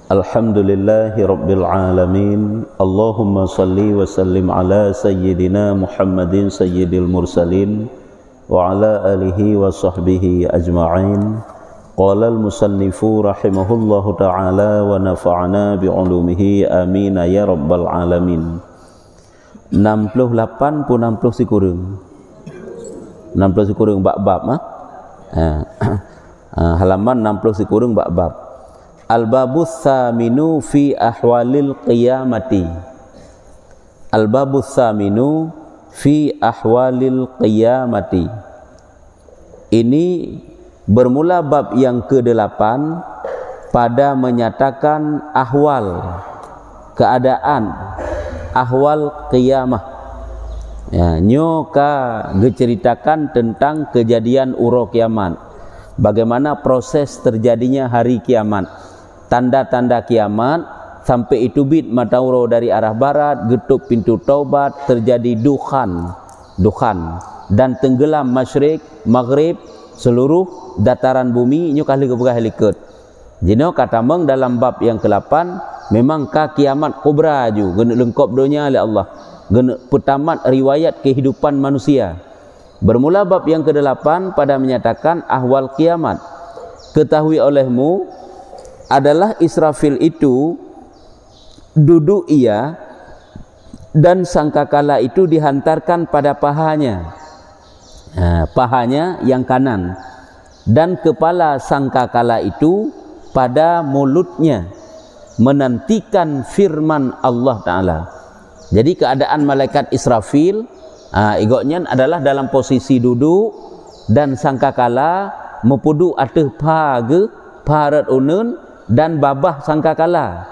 Alhamdulillahi Rabbil Alamin. Allahumma salli wa sallim ala Sayyidina Muhammadin Sayyidil Mursalin wa ala alihi wa sahbihi ajma'in. Qala al-musannifu rahimahullahu ta'ala wa nafa'ana bi'ulumihi amin ya Rabbal Alamin. 68 pun 60 si kurang 60 si kurang bab-bab halaman 60 si kurang bab-bab. Al-babus tsaminu fi ahwalil qiyamati. Al-babus tsaminu fi ahwalil qiyamati. Ini bermula bab yang ke-8 pada menyatakan ahwal, keadaan, ahwal qiyamah. Ya, nyoka diceritakan tentang kejadian uro kiamat. Bagaimana proses terjadinya hari kiamat. Tanda-tanda kiamat, sampai itu bit matauro dari arah barat, getuk pintu taubat, terjadi dukhan dan tenggelam masyrik, maghrib, seluruh dataran bumi nyo kali ke jino kata meng dalam bab yang ke-8 memang ka kiamat kubra ju gena lengkap donya oleh Allah, gena petamat riwayat kehidupan manusia. Bermula bab yang ke-8 pada menyatakan ahwal kiamat. Ketahui olehmu adalah Israfil itu duduk ia dan sangkakala itu dihantarkan pada pahanya, pahanya yang kanan, dan kepala sangkakala itu pada mulutnya menantikan firman Allah Ta'ala. Jadi keadaan malaikat Israfil igoknya adalah dalam posisi duduk dan sangkakala mempudu ateh page parat unun dan babah sangkakala.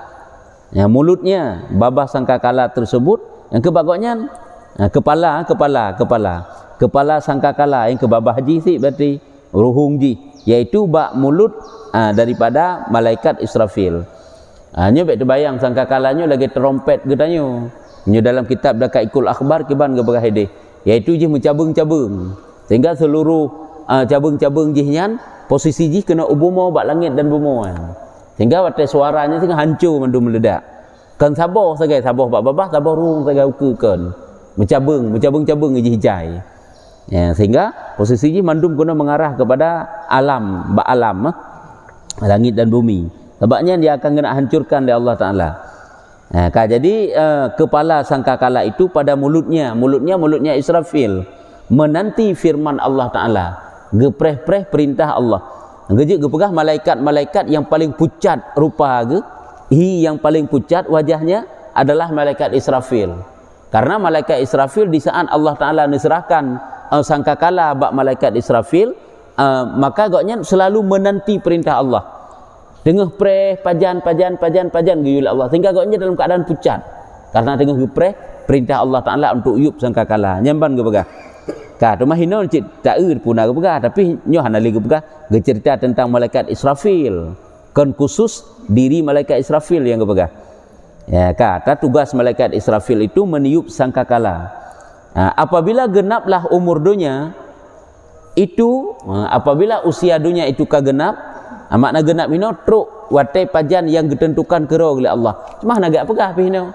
Ya, mulutnya babah sangkakala tersebut yang kebagoknya kepala sangkakala yang ke babah ji si berarti ruhung ji, yaitu bak mulut daripada malaikat Israfil. Nyo bet terbayang sangkakalanya lagi trompet gedanyo. Nyo dalam kitab Daqaiqul Akhbar kiban ke berahide, yaitu ji mencabung-cabung sehingga seluruh cabung-cabung jihnya posisi ji kena ubumo bak langit dan bumi, sehingga watai suaranya sehingga hancur mandu meledak. Kan sabar sagai sabar bak babah sabar rung sagai ukeun mencabung-cabung ji hijai. Ya, sehingga posisi ji mandum kena mengarah kepada alam, bak alam langit dan bumi. Sebabnya dia akan kena hancurkan oleh Allah Taala. Jadi kepala sangkakala itu pada mulutnya Israfil menanti firman Allah Taala, gepreh-preh perintah Allah. Gejuk gepegah malaikat-malaikat yang paling pucat rupa yang paling pucat wajahnya adalah malaikat Israfil. Karena malaikat Israfil di saat Allah Taala menyerahkan sangkakala bak malaikat Israfil, maka agaknya selalu menanti perintah Allah. Tengah preh pajan guyul Allah, sehingga agaknya dalam keadaan pucat karena tengah gepreh perintah Allah Taala untuk yub sangkakala nyamban gepegah. Ka rumah hino cik tak puna gepegah, tapi nyo hanali gepegah cerita tentang malaikat Israfil. Kan khusus diri malaikat Israfil yang gepegah. Ya, kata tugas malaikat Israfil itu meniup sangkakala. Apabila genaplah umur dunia itu, apabila usia dunia itu kagenap, makna genap hino truk watai pajan yang ditentukan kero oleh Allah. Cuma hana gak pegah hino.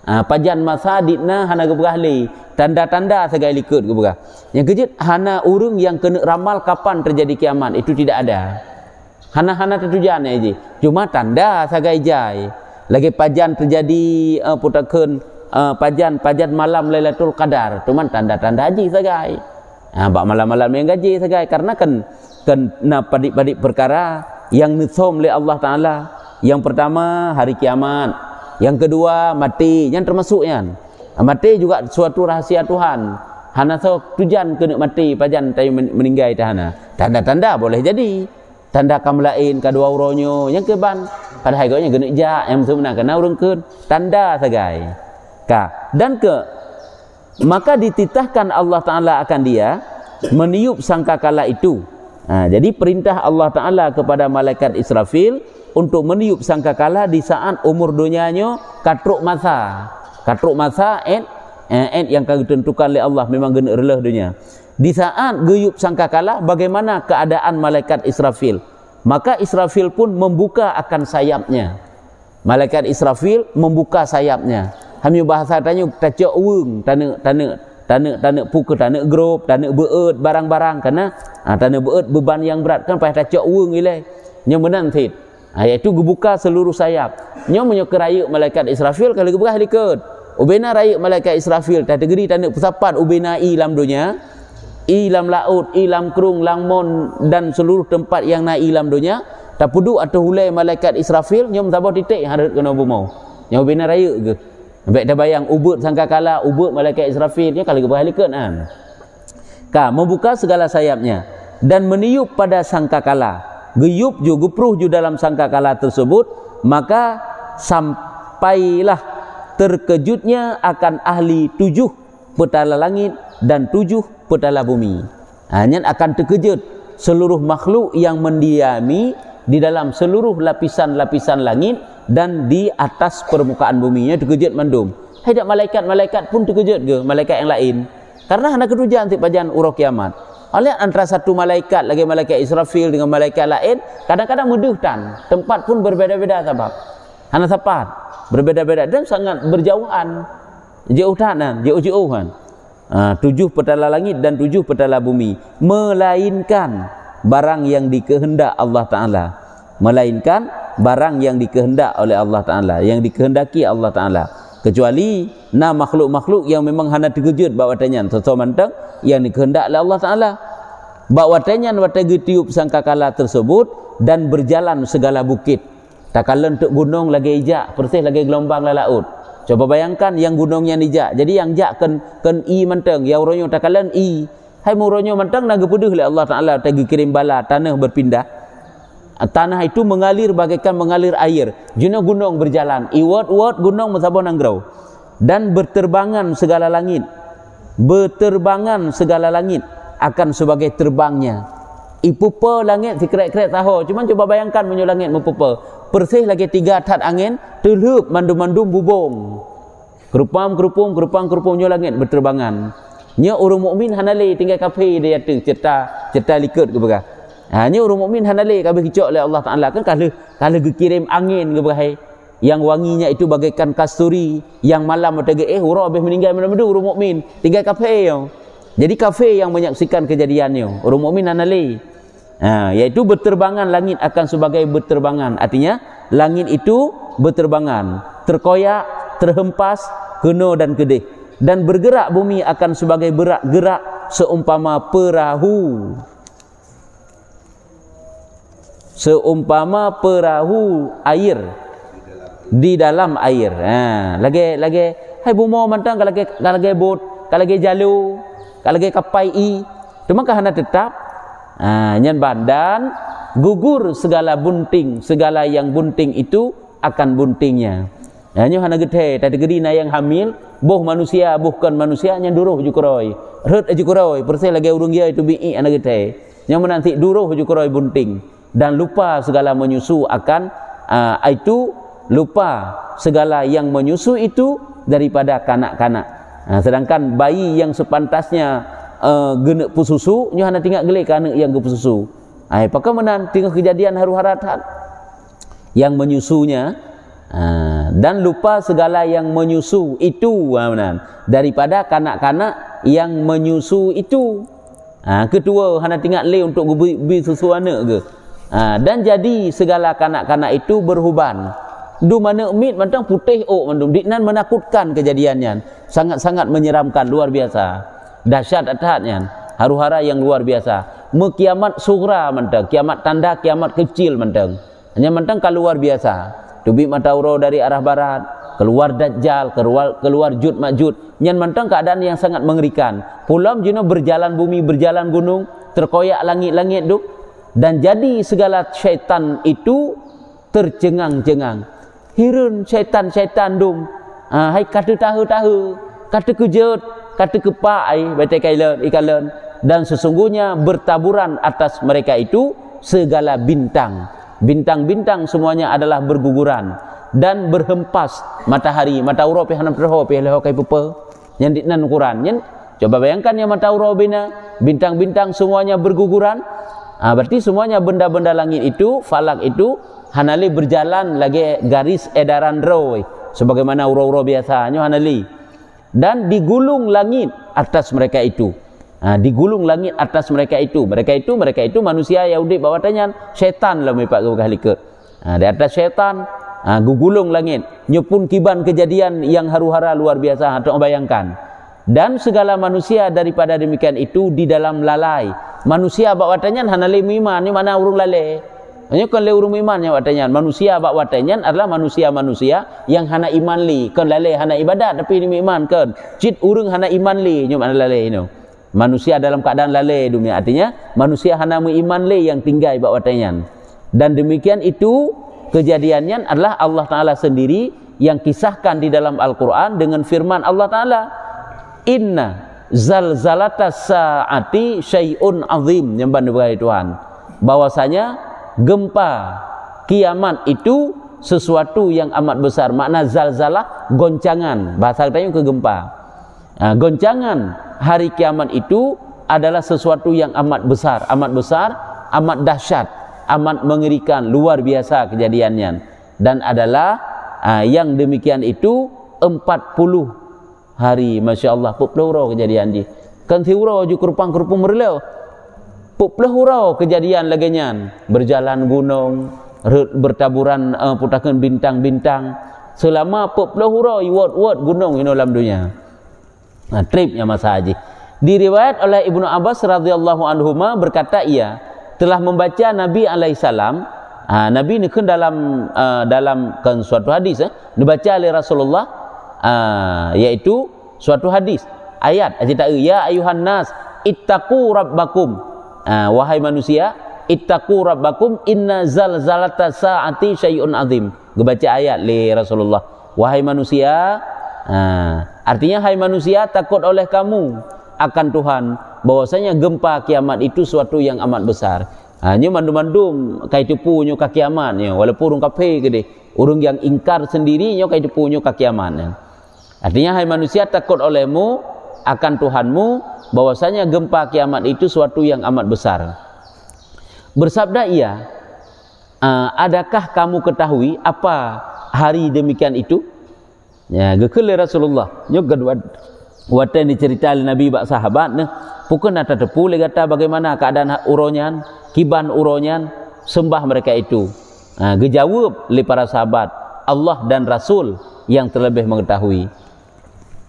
Pajan masa ditna hana gepegah li. Tanda-tanda segai likut gepegah. Yang kejut hana urung yang kena ramal kapan terjadi kiamat itu tidak ada. Hana tertujan aja. Cuma tanda segai jai. Lagi pajan terjadi putakeun pajan malam Lailatul Qadar. Cuma tanda-tanda haji segai. Bak malam-malam yang gaji segai karena kan padik-padik perkara yang nisom oleh Allah Taala. Yang pertama hari kiamat, yang kedua mati, yang termasuknya mati juga suatu rahasia Tuhan. Hana sok tujan kena mati pajan tay meninggal tahana. Tanda-tanda boleh jadi. Tanda kamlain kadua uronyo yang keban pada harganya kena jak yang sebenarnya kena urang keun tanda sagai. Dan maka dititahkan Allah Taala akan dia meniup sangkakala itu. Jadi perintah Allah Taala kepada malaikat Israfil untuk meniup sangkakala di saat umur dunianya katruk masa yang ditentukan oleh Allah memang gena relah dunia. Di saat guyup sangkakala, bagaimana keadaan malaikat Israfil? Maka Israfil pun membuka akan sayapnya. Malaikat Israfil membuka sayapnya. Kami bahasa tanya tacak uang tanah puka tanah grup tanah beut barang-barang karena tanah beut beban yang berat kan payah tacak uang ilai nya menan tit iaitu gebuka seluruh sayap nya menyoke raya malaikat Israfil kalau gebuka halikat ubena raya malaikat Israfil kategori tanah pesapat ubena ilam dunia ilam laut ilam kerung langmon dan seluruh tempat yang na ilam dunia tapudu atau hulai malaikat Israfil nya mentabah titik harap kena bumau nya ubena raya ke baik dah bayang ubud sangkakala ubud malaikat Israfil nya kalau gebuka halikat kan membuka segala sayapnya dan meniup pada sangkakala geyup ju gepruh ju dalam sangkakala tersebut maka sampailah terkejutnya akan ahli 7 petala langit dan 7 petala bumi. Hanya akan terkejut seluruh makhluk yang mendiami di dalam seluruh lapisan-lapisan langit dan di atas permukaan buminya terkejut mandum. Hadak malaikat-malaikat pun terkejut ke malaikat yang lain. Karena hendak ketujuan untuk pajan urah kiamat. Oleh antara satu malaikat lagi malaikat Israfil dengan malaikat lain kadang-kadang meduhtan. Tempat pun berbeza-beza sebab. Hana sapat berbeza-beza dan sangat berjauhan. Jauh-jauhan. 7 petala langit dan 7 petala bumi melainkan barang yang dikehendak Allah Ta'ala, melainkan barang yang dikehendak oleh Allah Ta'ala, yang dikehendaki Allah Ta'ala, kecuali makhluk-makhluk yang memang hana terkejut bahawa tanyan sesuatu mantang yang dikehendak oleh Allah Ta'ala bahawa tanyan watagi tiup sangkakala tersebut dan berjalan segala bukit tak kala untuk gunung lagi ijak persis lagi gelombang laut. Coba bayangkan yang gunungnya nijak jadi yang jak kan i mantang yang ronyo tak kala i hai muronyo mantang naga puduh oleh Allah Ta'ala tagi kirim bala tanah berpindah tanah itu mengalir bagaikan mengalir air juna gunung berjalan iwat gunung mesabon anggrau dan berterbangan segala langit akan sebagai terbangnya ipupa langit si krek-krek tahu cuman coba bayangkan menyo langit mempupa persih lagi 3 tat angin terlup mandum-mandum bubung kerupang-kerupung nyo langit berterbangan nya orang mukmin hanale tinggal kafe dia tu cerita likut ke berah nya orang mukmin hanale kabeh kicok oleh Allah Taala kan kalau dikirim angin ke berah yang wanginya itu bagaikan kasturi yang malam atege orang habis meninggal mana-mana orang mukmin tinggal kafe yo jadi kafe yang menyaksikan kejadiannya orang mukmin hanale yaitu berterbangan langit akan sebagai berterbangan artinya langit itu berterbangan terkoyak terhempas kena dan kedih dan bergerak bumi akan sebagai gerak seumpama perahu air di dalam air. Lagi hai bumo mantang kalau lagi bot kalau lagi jalu kalau lagi kapai cuma kahana tetap nyan badan gugur segala bunting segala yang bunting itu akan buntingnya nyo hana gede tadi gedi na yang hamil boh manusia bukan manusia nya duruh jukuroi ret jukuroi perse lagi urung dia itu bi ana gede nya menanti duruh jukuroi bunting dan lupa segala menyusu akan itu lupa segala yang menyusu itu daripada kanak-kanak sedangkan bayi yang sepantasnya genek pususu nyo hana tinggal gelik anak yang gepususu apakah menan tinggal kejadian haru-harat yang menyusunya dan lupa segala yang menyusu itu daripada kanak-kanak yang menyusu itu kedua hana tinggal le untuk beri susu anak ke dan jadi segala kanak-kanak itu berhuban du mana umit mantang putih mandum diknan menakutkan kejadiannya sangat-sangat menyeramkan luar biasa dahsyat atatnya haru-hara yang luar biasa kiamat sugra mantang kiamat tanda kiamat kecil mantang hanya mantang luar biasa tubi matauro dari arah barat keluar dajjal keluar jud majud nyan mantang keadaan yang sangat mengerikan pulam jino berjalan bumi berjalan gunung terkoyak langit-langit duk dan jadi segala syaitan itu tercengang-cengang hirun syaitan dum hai kata tahu kata kejut kata kepai batai kailan dan sesungguhnya bertaburan atas mereka itu segala bintang-bintang semuanya adalah berguguran dan berhempas matahari matauro pe hanam terho pe leho kai pupa yang diknan Quran nyen coba bayangkan yang matauro bina bintang-bintang semuanya berguguran berarti semuanya benda-benda langit itu falak itu hanali berjalan lagi garis edaran roh sebagaimana uro-uro biasanya hanali, dan digulung langit atas mereka itu. Digulung langit atas mereka itu manusia Yahudi bawah tanyan syaitan lah mepak kehalika. Di atas syaitan gugulung langit nyepun kiban kejadian yang haru-hara luar biasa atau bayangkan. Dan segala manusia daripada demikian itu di dalam lalai. Manusia bawah tanyan hanali iman ni mana urung lalai. Hanya kan le urung iman nya watanyan. Manusia bawah tanyan adalah manusia-manusia yang hana iman li, kan lalai hana ibadat tapi ni iman kan. Cit urung hana iman li nyo mana lalai no. Manusia dalam keadaan lalai dunia, artinya manusia hana iman li yang tinggal bawah tanyan. Dan demikian itu kejadiannya adalah Allah Ta'ala sendiri yang kisahkan di dalam Al-Quran dengan firman Allah Ta'ala, inna zalzalata sa'ati syai'un azim, nyembah kepada Tuhan, bahwasanya gempa kiamat itu sesuatu yang amat besar. Makna zalzalah goncangan, bahasa katanya ke gempa. Goncangan hari kiamat itu adalah sesuatu yang amat besar, amat dahsyat, amat mengerikan, luar biasa kejadiannya. Dan adalah yang demikian itu 40 hari, Masya Allah, 40 kejadian di kan thiuro ju kerupang-kerupung merlau 40 kejadian laginya, berjalan gunung, bertaburan putakan bintang-bintang selama 40 iwat gunung ini dalam dunia. Tripnya masa haji. Diriwayat oleh Ibnu Abbas radhiyallahu anhuma berkata ia telah membaca Nabi alaihi salam. Nabi ni kan dalam kan suatu hadis dibaca oleh Rasulullah, yaitu suatu hadis ayat cerita ya ayuhan nas ittaqu rabbakum, wahai manusia ittaqu rabbakum inna zalzalata saati syai'un azim. Dibaca ayat oleh Rasulullah, wahai manusia, artinya hai manusia takut oleh kamu akan Tuhan, bahwasanya gempa kiamat itu suatu yang amat besar. Hanya mandum-mandum kai tepu nyo ka kiamat nya, walaupun urang kafir gede, urang yang ingkar sendiri nyo kai tepu nyo ka kiamat nya. Artinya hai manusia takut olehmu akan Tuhanmu, bahwasanya gempa kiamat itu suatu yang amat besar. Bersabda ia, adakah kamu ketahui apa hari demikian itu? Ya, gekele Rasulullah nyo kedua watan dicerita oleh Nabi bak sahabat ne, pukun ata tepu le kata bagaimana keadaan uronyan, kiban uronyan, sembah mereka itu. Gejawab oleh para sahabat, Allah dan Rasul yang terlebih mengetahui.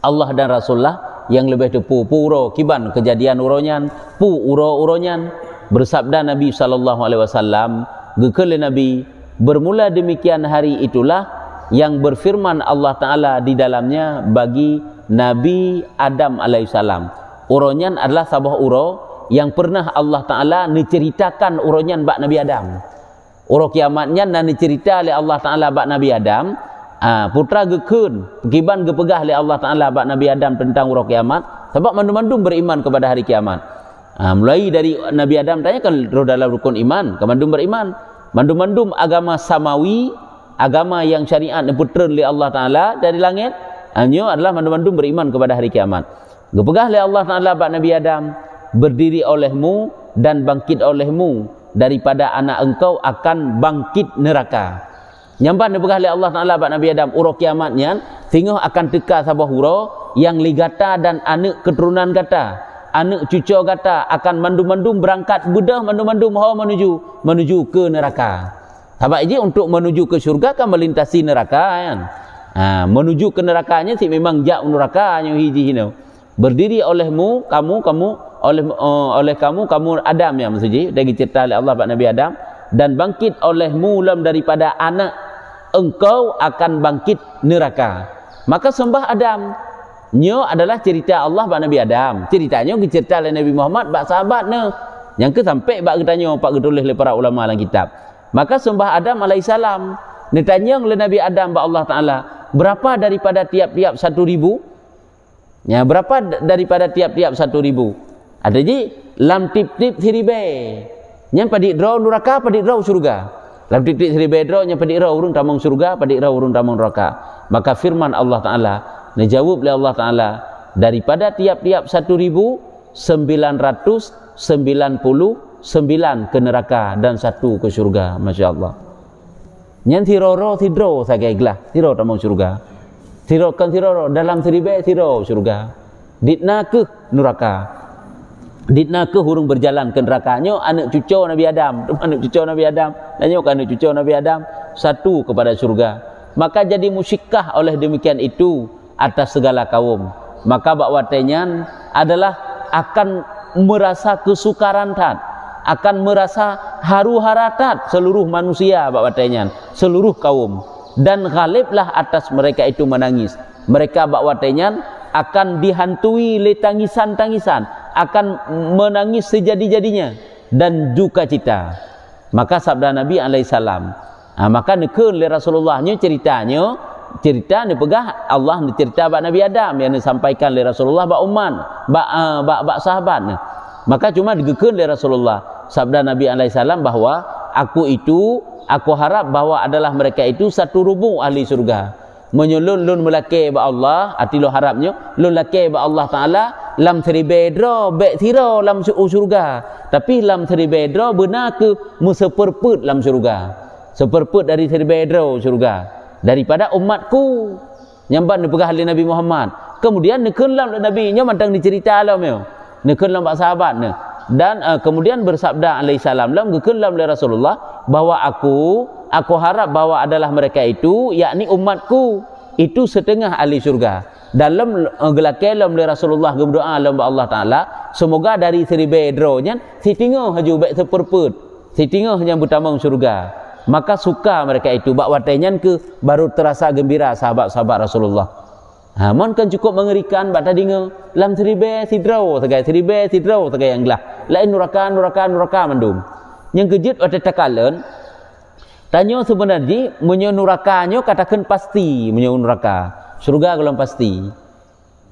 Allah dan Rasulullah yang lebih tepu puro kiban kejadian uronyan, pu uronyan. Bersabda Nabi sallallahu alaihi wasallam, gekele Nabi, bermula demikian hari itulah yang berfirman Allah Ta'ala di dalamnya bagi Nabi Adam alaihissalam. Uronyan adalah sabah uro yang pernah Allah Ta'ala menceritakan uronyan bak Nabi Adam. Uro kiamatnya dan dicerita oleh Allah Ta'ala bak Nabi Adam. Putra gekun kiban gepegah oleh Allah Ta'ala bak Nabi Adam tentang uro kiamat, sebab mandum-mandum beriman kepada hari kiamat. Mulai dari Nabi Adam tanya kan dalam rukun iman, kemandum beriman, mandum-mandum agama samawi, agama yang syariat diputer oleh Allah Ta'ala dari langit, hanya adalah mandum-mandum beriman kepada hari kiamat. Gepegah oleh Allah Ta'ala bak Nabi Adam, berdiri olehmu dan bangkit olehmu daripada anak engkau akan bangkit neraka. Nyampan gepegah oleh Allah Ta'ala bak Nabi Adam uro kiamatnya, sehingga akan teka sabah uro yang ligata dan anak keturunan kata, anak cucu kata akan mandum-mandum berangkat bedah mandum-mandum menuju ke neraka. Sebab ini untuk menuju ke syurga kan melintasi neraka kan. Menuju ke nerakanya sih memang jak neraka yang hiji hino. Berdiri olehmu kamu oleh kamu Adam ya maksudnya dari cerita oleh Allah pada Nabi Adam, dan bangkit olehmu lam daripada anak engkau akan bangkit neraka. Maka sembah Adam nyo adalah cerita Allah pada Nabi Adam. Ceritanya cerita oleh Nabi Muhammad bak sahabat ne. Yang ke sampai bak ketanya pak ketulis oleh para ulama dalam kitab. Maka sembah Adam alaihissalam, ditanya oleh Nabi Adam ba Allah Ta'ala, berapa daripada tiap-tiap 1.000? Ya, berapa daripada tiap-tiap 1.000? Ada je lam tip-tip siribe. Yang padik draw neraka, padik draw surga. Lam tip-tip siribe draw nya padik draw urung tamang surga, padik draw urung tamang neraka. Maka firman Allah Ta'ala, dijawab oleh Allah Ta'ala, daripada tiap-tiap 1.999 ke neraka dan 1 ke syurga. Masya Allah. Nyan tiroro tidro sagai gelah tiro tamang syurga. Tiro kan tiroro dalam seribe tiro syurga. Ditna ke neraka. Ditna ke hurung berjalan ke neraka. Nyo anak cucu Nabi Adam, anak cucu Nabi Adam, dan nyo anak cucu Nabi Adam satu kepada syurga. Maka jadi musyikah oleh demikian itu atas segala kaum. Maka bakwatenya adalah akan merasa kesukaran tat, akan merasa haru haratat seluruh manusia bakwatenya, seluruh kaum, dan ghaliblah atas mereka itu menangis. Mereka bakwatenya akan dihantui oleh tangisan-tangisan, akan menangis sejadi-jadinya dan duka cita. Maka sabda Nabi alaihissalam, maka nekun oleh Rasulullah cerita ni pegah Allah ni cerita bab Nabi Adam yang disampaikan oleh Rasulullah bab umat bab sahabat ni. Maka cuma digekun oleh Rasulullah sabda Nabi alaihissalam bahawa aku harap bahawa adalah mereka itu satu rubuh ahli surga. Menyulun lun melake ba Allah ati lo harapnya lun lake ba Allah taala lam teribedro be tiro lam surga, tapi lam teribedro benar ke museperput lam surga, seperput dari teribedro surga daripada umatku nyamban dipegah oleh Nabi Muhammad. Kemudian nekenlam Nabi nya mantang dicerita alam yo nekenlam bak sahabat ne, dan kemudian bersabda alaihissalam lam gekenlam oleh Rasulullah bahawa aku harap bahawa adalah mereka itu, yakni umatku itu setengah ahli syurga. Dalam gelakelam oleh Rasulullah berdoa dalam Allah Taala, semoga dari seribe nya sitingo haju baik seperput, sitingo yang bertamang syurga. Maka suka mereka itu bak watenyan ke baru terasa gembira sahabat-sahabat Rasulullah. Mon kan cukup mengerikan bak tadingo lam seribe sidro sagai yang gelah. Lain nuraka mandum. Yang kejut ada takalan tanya sebenarnya menyo nurakanya katakan pasti menyo neraka. Surga kalau pasti.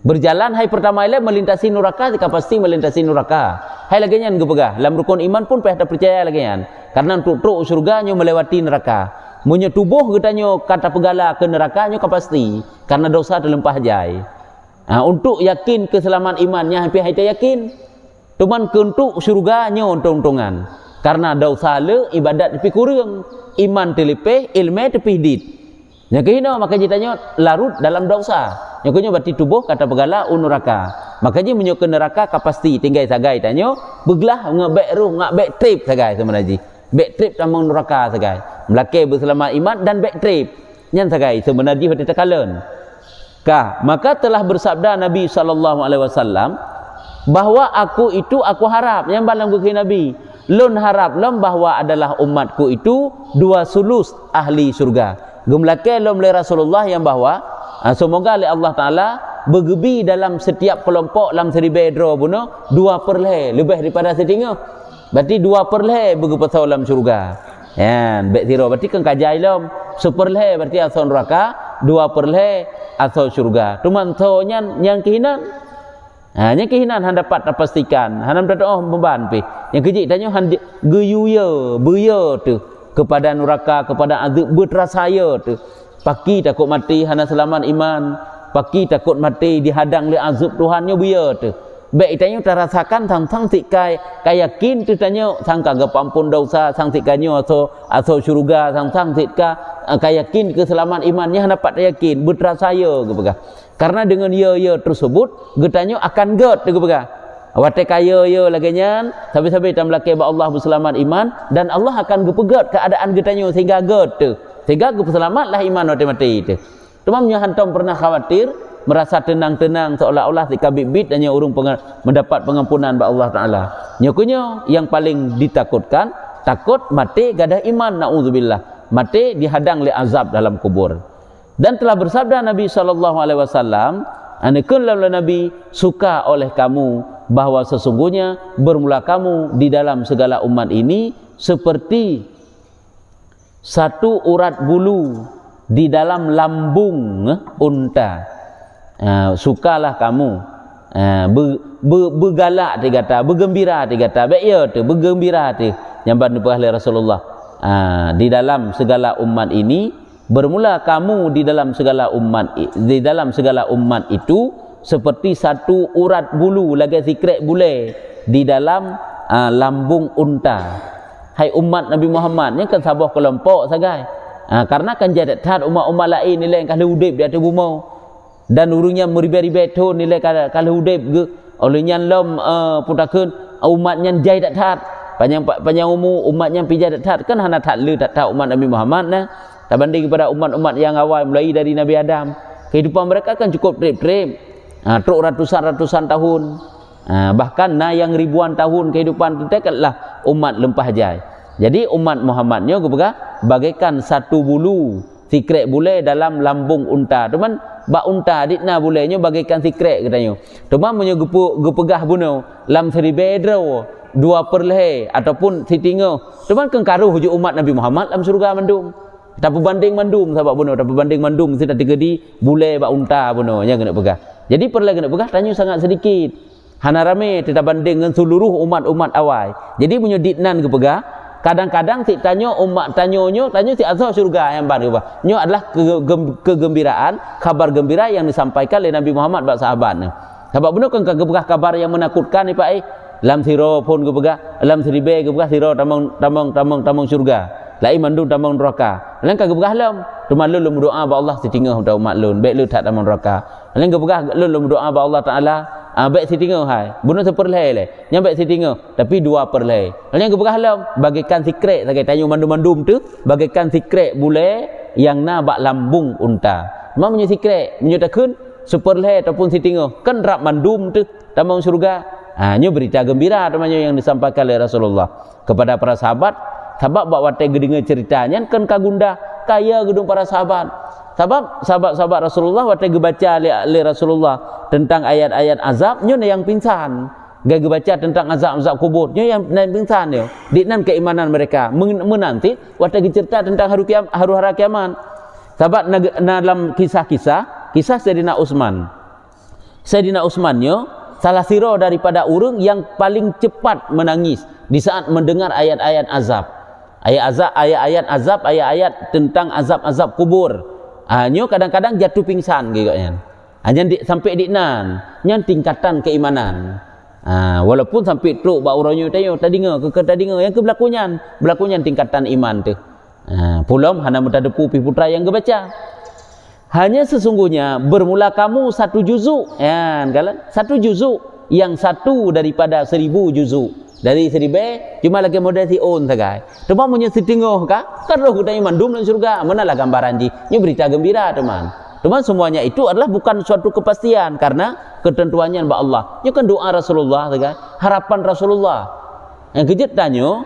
Berjalan hai pertama ile melintasi neraka jika pasti melintasi neraka. Hai lagi nyan gepegah. Dalam rukun iman pun payah percaya lagi nyan. Karena untuk surganya melewati neraka. Menyo tubuh katanya kata pegala ke nerakanya ka pasti karena dosa terlempah jai. Untuk yakin keselamatan imannya hampir hai yakin. Cuman untuk surganya untung-untungan. Karena dosa le ibadat tapi kurang, iman telipeh, ilmu tapi dit. Yang kehina maka ditanya larut dalam dosa. Yang kehina berarti tubuh kata pegala neraka. Makanya menyok ke neraka kapasti tinggal sagai tanya beglah ngabek ruh ngabek trip sagai sebenarnya. Back trip tamang neraka sagai. Melake berselamat iman dan back trip. Nyan sagai sebenarnya hati tekalan. Maka telah bersabda Nabi SAW bahawa aku harap yang balang bukti Nabi lun harap lom bahawa adalah umatku itu 2/3 ahli surga. Gemlake lom le Rasulullah yang bahawa semoga oleh Allah Taala bergebi dalam setiap kelompok dalam seribe dro buno 2/2 lebih daripada setingah. Berarti 2/2 bergepatau dalam surga. Ya, bet tiro berarti kan kajai lom 1/2 berarti asal neraka, 2/2 asal surga. Tuman tonya yang kehinan yang kehinan han dapat pastikan han dapat memban pi yang kejik tanya han geyuya buya tu kepada neraka kepada azab berterasaya tu paki takut mati hana selamat iman paki takut mati dihadang oleh azab Tuhannya buya tu baik tanya terasakan sang tikai kayakin tu tanya sangka gapampun dosa sang tikanyo atau syurga sang tika kayakin keselamatan imannya han dapat yakin berterasaya gepegah. Karena dengan ya tersebut getanya akan get tu gepegah. Awate kaya ya laganya sampai-sampai tam laki ba Allah berselamat iman dan Allah akan gepegat keadaan getanya sehingga get tu. Sehingga selamatlah iman mati tu. Cuma hantam pernah khawatir merasa tenang-tenang seolah-olah ketika bibit dan urung mendapat pengampunan ba Allah Taala. Nyokunya yang paling ditakutkan takut mati gadah iman naudzubillah. Mati dihadang oleh azab dalam kubur. Dan telah bersabda Nabi SAW, anakunlah Nabi suka oleh kamu bahawa sesungguhnya bermula kamu di dalam segala umat ini seperti satu urat bulu di dalam lambung unta. Sukalah kamu bergalak dia kata, bergembira dia kata, baik ya tu bergembira tu yang bantu oleh Rasulullah. Di dalam segala umat ini bermula kamu di dalam segala umat itu seperti satu urat bulu lagi sikrek bule di dalam lambung unta. Hai umat Nabi Muhammad ni kan sabah kelompok sagai. Karena kan jadat tat umat-umat lain nilai kalau udip di atas bumi dan urungnya meribe-ribe tu nilai kalau udip ge olehnya lom putakeun umatnya jadat tat panjang umur umatnya pi jadat tat kan hana tat le tat umat Nabi Muhammad nah terbanding kepada umat-umat yang awal mulai dari Nabi Adam. Kehidupan mereka kan cukup trip-trip truk ratusan tahun, bahkan yang ribuan tahun kehidupan kita kanlah umat lempah jai. Jadi umat Muhammadnya bagaikan satu bulu sikrek bule dalam lambung unta. Teman bak unta ditna bulenya bagaikan sikrek katanya. Teman punya gepegah buno lam seribedro dua perleh ataupun sitingo. Teman kengkaruh hujung umat Nabi Muhammad dalam surga mandum. Tak berbanding mandum sahabat buno, tak berbanding mandum sudah digedi bule bak unta buno nya kena pegah. Jadi perleh kena pegah tanya sangat sedikit. Hana rame tidak banding dengan seluruh umat-umat awal. Jadi punya ditnan kepegah kadang-kadang si tanya umat tanya si azab surga yang baru nyo adalah kegembiraan kabar gembira yang disampaikan oleh Nabi Muhammad bak sahabatnya. Sahabat benar kan kegembiraan kabar yang menakutkan ni pak lam siro pun kegembiraan lam seribe kegembiraan siro tamang surga lai mandung tamang neraka lain kegembiraan lam cuma lu berdoa ba Allah setingah untuk umat lu baik lu tak tamang neraka lain kegembiraan lu berdoa ba Allah Taala baik sitingo hai bunuh seperleh le nyampe sitingo tapi dua perleh lain kegembiraan lam bagaikan sikrek sagai tanyo mandum-mandum tu bagaikan sikrek bule yang na bak lambung unta memang punya sikrek menyatakan seperleh ataupun sitingo kan rap mandum tu tamang surga. Nyo berita gembira temannya yang disampaikan oleh Rasulullah kepada para sahabat bak watai gedengar ceritanya kan kagunda kaya gedung para sahabat. Sebab sahabat-sahabat Rasulullah watai gebaca oleh Rasulullah tentang ayat-ayat azab nyo yang pingsan. Gaya baca tentang azab-azab kubur nyo yang pingsan dia. Diknan keimanan mereka menanti watai cerita tentang hari kiamat. Sahabat dalam kisah Sayyidina Utsman. Sayyidina Utsman nyo salah siro daripada urang yang paling cepat menangis di saat mendengar ayat-ayat azab. Ayat-ayat tentang azab-azab kubur. Nyo kadang-kadang jatuh pingsan gitu kan. Sampai diknan nyan tingkatan keimanan. Walaupun sampai truk bak uranyo tayo tadinga yang berlakunya tingkatan iman tu. Pulam hana muda depu pi putra yang gebaca. Hanya sesungguhnya bermula kamu satu juzuk kalau satu juzuk yang satu daripada 1000 juzuk dari 1000 cuma lagi model si on sagai teman punya setinggoh kah kan roh kita mandum dan surga manalah gambaran ji ini berita gembira teman semuanya itu adalah bukan suatu kepastian karena ketentuannya ba Allah ini kan doa Rasulullah sagai harapan Rasulullah yang kejut tanya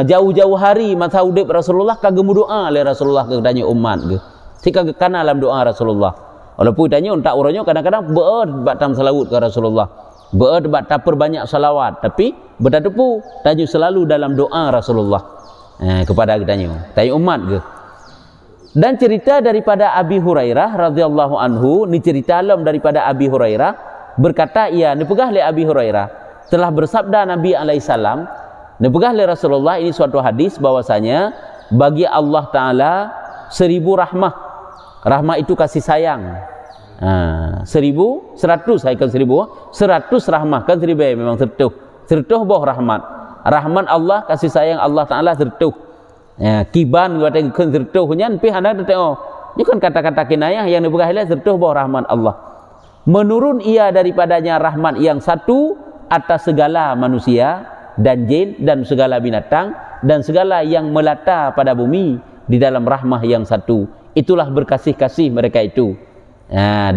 jauh-jauh hari masa udip Rasulullah kagemu doa oleh Rasulullah ke tanya umat ke sika kana dalam doa Rasulullah. Walaupun tanya unta uranyo kadang-kadang batam salawat ke Rasulullah. Tak perbanyak salawat tapi berdadepu tanya selalu dalam doa Rasulullah. Kepada tanya umat ke. Dan cerita daripada Abi Hurairah radhiyallahu anhu, ni cerita alam daripada Abi Hurairah berkata ni pegah oleh Abi Hurairah telah bersabda Nabi alaihi salam, ni pegah oleh Rasulullah ini suatu hadis bahwasanya bagi Allah Taala 1000 rahmah. Rahmah itu kasih sayang. 100 saya kan 100 rahmah kan 1000 memang sertuh boh rahmat. Rahmat Allah kasih sayang Allah Taala sertuh. Kiban kata kan sertuh nyan pi hana teo. Ini kan kata-kata kinayah yang diberkahi sertuh boh rahmat Allah. Menurun ia daripadanya rahmat yang satu atas segala manusia dan jin dan segala binatang dan segala yang melata pada bumi di dalam rahmah yang satu. Itulah berkasih-kasih mereka itu.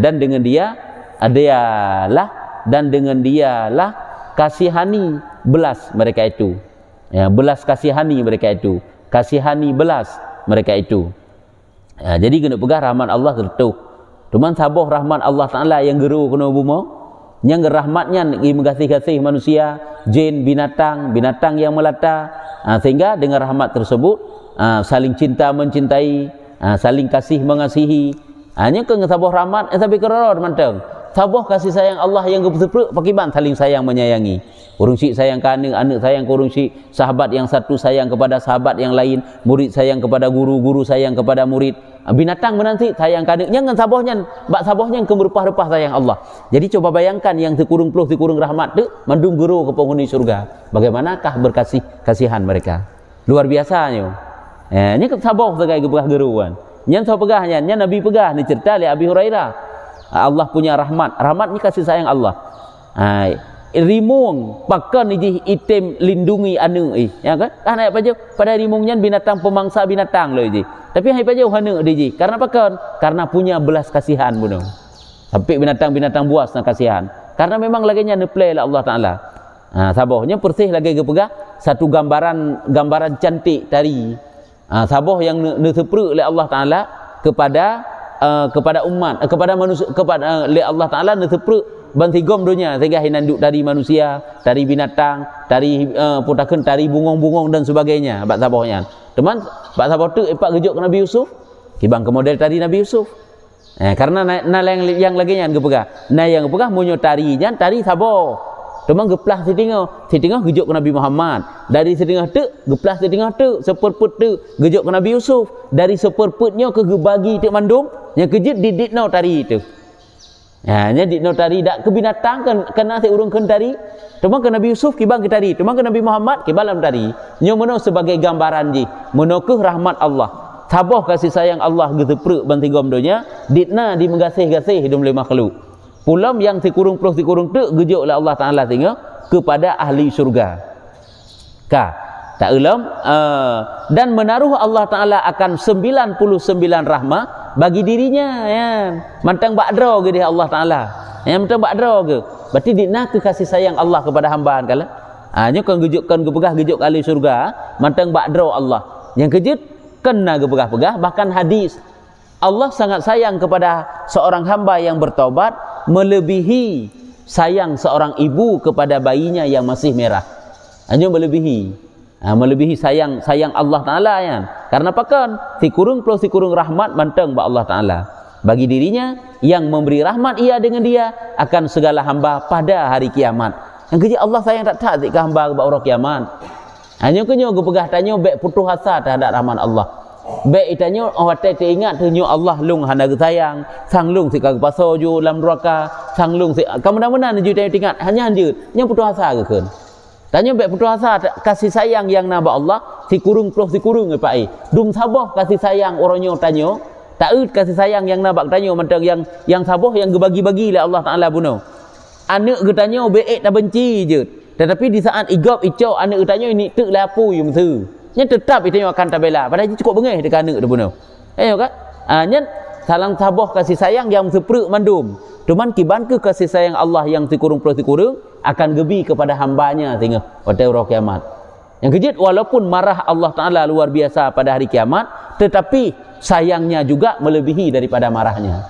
Dan dengan dia kasihani belas mereka itu. Belas kasihani mereka itu. Kasihani belas mereka itu. Jadi kena pegang rahmat Allah tertuh. Cuman saboh rahmat Allah Taala yang geru kena bumi. Yang rahmatnya mengasihi manusia, jin, binatang yang melata. Sehingga dengan rahmat tersebut saling cinta mencintai, saling kasih mengasihi. Hanya ke saboh rahmat sampai keror manteng. Saboh kasih sayang Allah yang bersepruk pakiban saling sayang menyayangi. Urung syik sayang ke anak sayang ke urung syik, sahabat yang satu sayang kepada sahabat yang lain, murid sayang kepada guru sayang kepada murid. Binatang menanti sayang ke anak. Jangan sabohnya ke berupah-upah sayang Allah. Jadi coba bayangkan yang sekurung peluh sekurung rahmat tu mandung guru ke penghuni surga. Bagaimanakah kasihan mereka? Luar biasanya. Nya sabar segai ke pegah geruan. Nya so pegahnya, nya Nabi pegah ni cerita li Abi Hurairah. Allah punya rahmat. Rahmat ni kasih sayang Allah. Rimung pakan ni item lindungi anu ya kan? Kan apa je? Pada rimungnya binatang pemangsa binatang loh je. Tapi hai pa jauh hanu dia je. Karena pakan? Karena punya belas kasihan bunuh. Sampai binatang-binatang buas nak kasihan. Karena memang laginya neplay lah Allah Taala. Sabarnya persih lagi ke pegah satu gambaran cantik tari. Sabah yang disepru oleh Allah Taala kepada umat, kepada manusia, kepada Allah Taala disepru bantigom dunia sehingga hinanduk dari manusia, dari binatang, dari putakeun dari bungong-bungong dan sebagainya. Bab sabahnya. Teman, bab sabah tu ipak gejuk ke Nabi Yusuf. Kibang ke model tadi Nabi Yusuf. Karena yang lagi yang gepegah. Nah yang gepegah munyo tarinya tari sabah. Teman geplah setengah gejuk ke Nabi Muhammad. Dari setengah tu geplah setengah tu seperput tu gejuk ke Nabi Yusuf. Dari seperputnya ke gebagi tu mandum yang kejut diditno tari itu. Nya didno tari dak ke binatang kan kena se urung kan tari. Teman ke Nabi Yusuf kibang ke tari. Teman ke Nabi Muhammad kibalam tari. Nya meno sebagai gambaran ji. Meno ke rahmat Allah. Sabah kasih sayang Allah geteprek bantigom donya ditna di menggasih-gasih hidup oleh makhluk. Pulam yang sikurung tu gejuk oleh Allah Taala tengok kepada ahli syurga. Tak ulam dan menaruh Allah Taala akan 99 rahmah bagi dirinya ya. Mantang bakdra ke dia Allah Taala. Ya mantang bakdra ke. Berarti ditna ke kasih sayang Allah kepada hamba kala. Nya kan gejukkan kepegah gejuk ahli syurga, mantang bakdra Allah. Yang kejut kena gepegah-pegah bahkan hadis Allah sangat sayang kepada seorang hamba yang bertaubat melebihi sayang seorang ibu kepada bayinya yang masih merah. Hanya melebihi sayang Allah Taala ya. Karena pakan si kurung rahmat manteng ba Allah Taala bagi dirinya yang memberi rahmat ia dengan dia akan segala hamba pada hari kiamat. Yang kerja Allah sayang tak ke hamba ba orang kiamat. Hanya kenyo gepegah tanyo bek putus asa terhadap rahmat Allah. Bek itanyo hati teringat tunyo Allah lung hana sayang, sang lung si kag paso ju lam neraka, sang lung si kamana-mana ju tanyo tingat hanya anjeut, nya putus asa ke keun. Tanyo bek putus asa kasih sayang yang naba Allah si kurung pak Dum sabah kasih sayang oronyo tanyo, taut kasih sayang yang naba tanyo mantang yang sabah yang gebagi-bagi oleh Allah Taala bunuh. Anak getanyo beek tak benci je. Tetapi di saat igap icau anak utanyo ini tek lapu yung tu. Nya tetap itu akan tabela. Padahal cukup bengeh dekat anak tu bunuh. Kan? Nya salang sabah kasih sayang yang seprek mandum. Cuman kiban ke kasih sayang Allah yang sikurung akan gebi kepada hambanya tengah pada hari kiamat. Yang kejut walaupun marah Allah Taala luar biasa pada hari kiamat, tetapi sayangnya juga melebihi daripada marahnya.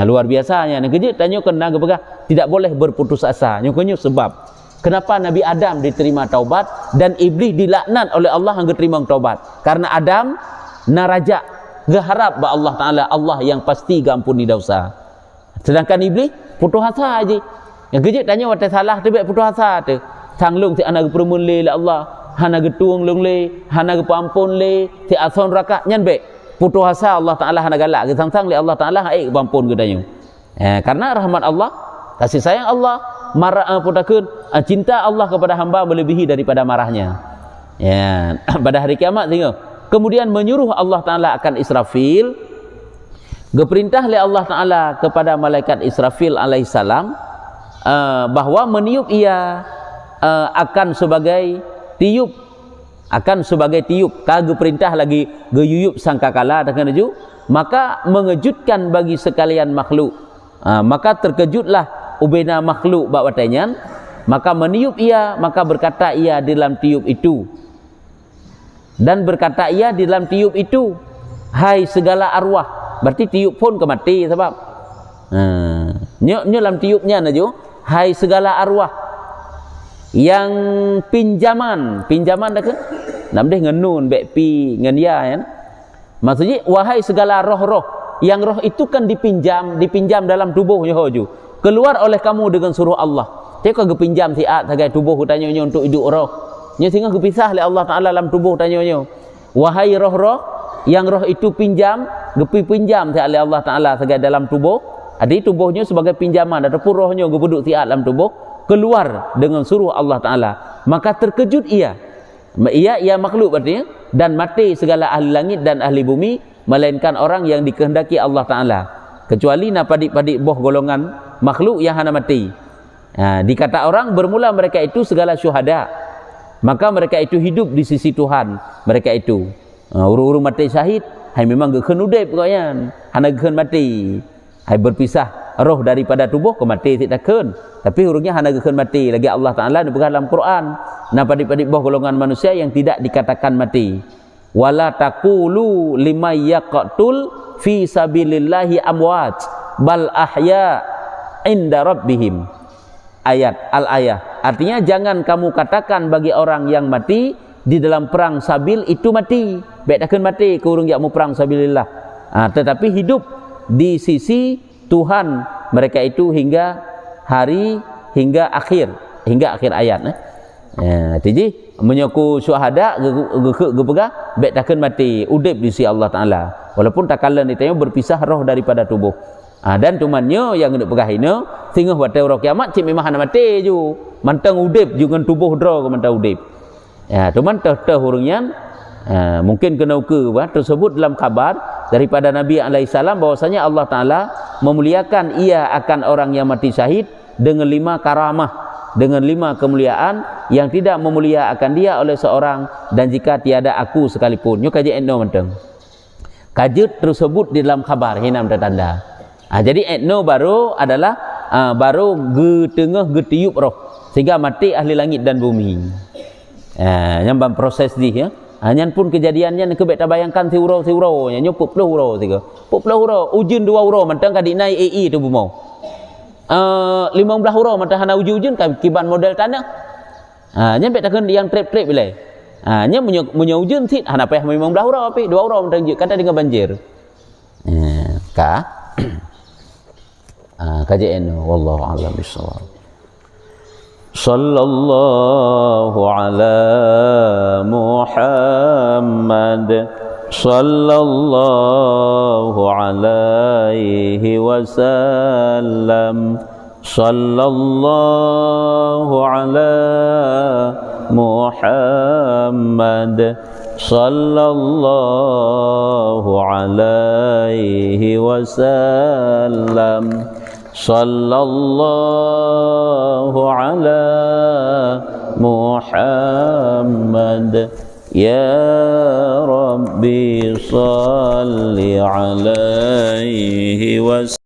Luar biasanya. Yang kejut tanya kena gepegah tidak boleh berputus asa. Nyukunyo sebab kenapa Nabi Adam diterima taubat dan iblis dilaknat oleh Allah hangga terima taubat? Karena Adam naraja geharap ba Allah Taala Allah yang pasti gampuni dosa. Sedangkan iblis putus asa aja. Yang kejut tanya wate salah tu baik putus asa tu. Tanglung si anak perumun le la Allah, hana getuang long le, hana gepampun le, si ason raka nyan baik. Putus asa Allah Taala hana galak ke sang-sang le Allah Taala ai gampun ke danyo. Karena rahmat Allah, kasih sayang Allah, marah putakeun cinta Allah kepada hamba melebihi daripada marahnya. Ya, pada hari kiamat tengok. Kemudian menyuruh Allah Taala akan Israfil. Geperintah oleh Allah Taala kepada malaikat Israfil alaihissalam bahwa meniup ia akan sebagai tiup, kage perintah lagi geyuyup sangkakala dengan ju, maka mengejutkan bagi sekalian makhluk. Maka terkejutlah ubena makhluk bak watanyan, maka meniup ia, maka berkata ia di dalam tiup itu. Dan berkata ia di dalam tiup itu, hai segala arwah. Berarti tiup pun kemati sebab nyo dalam tiupnya naju, hai segala arwah yang pinjaman dah ke? Namdeh ngenun bek pi ngen ya kan. Maksudnya wahai segala roh-roh yang roh itu kan dipinjam dalam tubuhnya hoju. Keluar oleh kamu dengan suruh Allah. Dia kau pinjam siat sebagai tubuh tanya untuk hidup roh. Nya sehingga kepisah oleh Allah Taala dalam tubuh tanya. Wahai roh-roh yang roh itu pinjam oleh Allah Taala sebagai dalam tubuh. Adi tubuhnya sebagai pinjaman ataupun rohnya gebuduk siat dalam tubuh, keluar dengan suruh Allah Taala. Maka terkejut ia ia makhluk berarti, dan mati segala ahli langit dan ahli bumi, melainkan orang yang dikehendaki Allah Ta'ala, kecuali na padik-padik boh golongan makhluk yang hana mati. Dikata orang bermula mereka itu segala syuhada, maka mereka itu hidup di sisi Tuhan mereka itu. Urung-urung mati syahid, hai memang gekhen udip koyan, hana gekhen mati, hai berpisah roh daripada tubuh ke mati tidak gekhen, tapi urungnya hana gekhen mati lagi. Allah Ta'ala berkata dalam Quran, na padik-padik boh golongan manusia yang tidak dikatakan mati. Wala taqulu liman yaqtul fi sabilillahi amwat bal ahya inda rabbihim. Ayat al-ayah, artinya jangan kamu katakan bagi orang yang mati di dalam perang sabil itu mati, baik takkan mati ke urung yang mau perang sabilillah, tetapi hidup di sisi Tuhan mereka itu hingga akhir ayat. Jadi menyoku syuhada gepegah baik takkan mati, udip di sisi Allah Ta'ala, walaupun tak kala ditanya berpisah roh daripada tubuh. Dan tumannya yang nak pegah ini tinggal waktu orang kiamat cik memang hana mati ju, mantang udip juga tubuh dra ke mantang udip. Tuman teh hurungnya mungkin kena ukur tersebut dalam kabar daripada Nabi alaihissalam bahwasanya Allah Ta'ala memuliakan ia akan orang yang mati syahid dengan 5 karamah, dengan 5 kemuliaan yang tidak memulia akan dia oleh seorang, dan jika tiada aku sekalipun. Nyo kaji endo manteng kajet tersebut di dalam kabar hinam tanda. Jadi etno baru adalah baru getengah getiup roh sehingga mati ahli langit dan bumi. Nyambang proses di ya. Nyan pun kejadiannya ke beta bayangkan siurau nya nyupup 10 hurau tiga. 10 hurau ujun 2 hurau mantang kadi nai AI tu bumau. 15 hurau mantang hana ujun kiban model tanah. Nya beta kan yang trip-trip bilai. Nya punya ujun sit hana payah 15 hurau api 2 hurau mantang kata dengan banjir. Kajian wallahu a'lam bissawab. Sallallahu ala Muhammad sallallahu alaihi wasallam. Sallallahu ala Muhammad sallallahu alaihi wasallam. Sallallahu ala Muhammad. Ya Rabbi salli alaihi wasallam.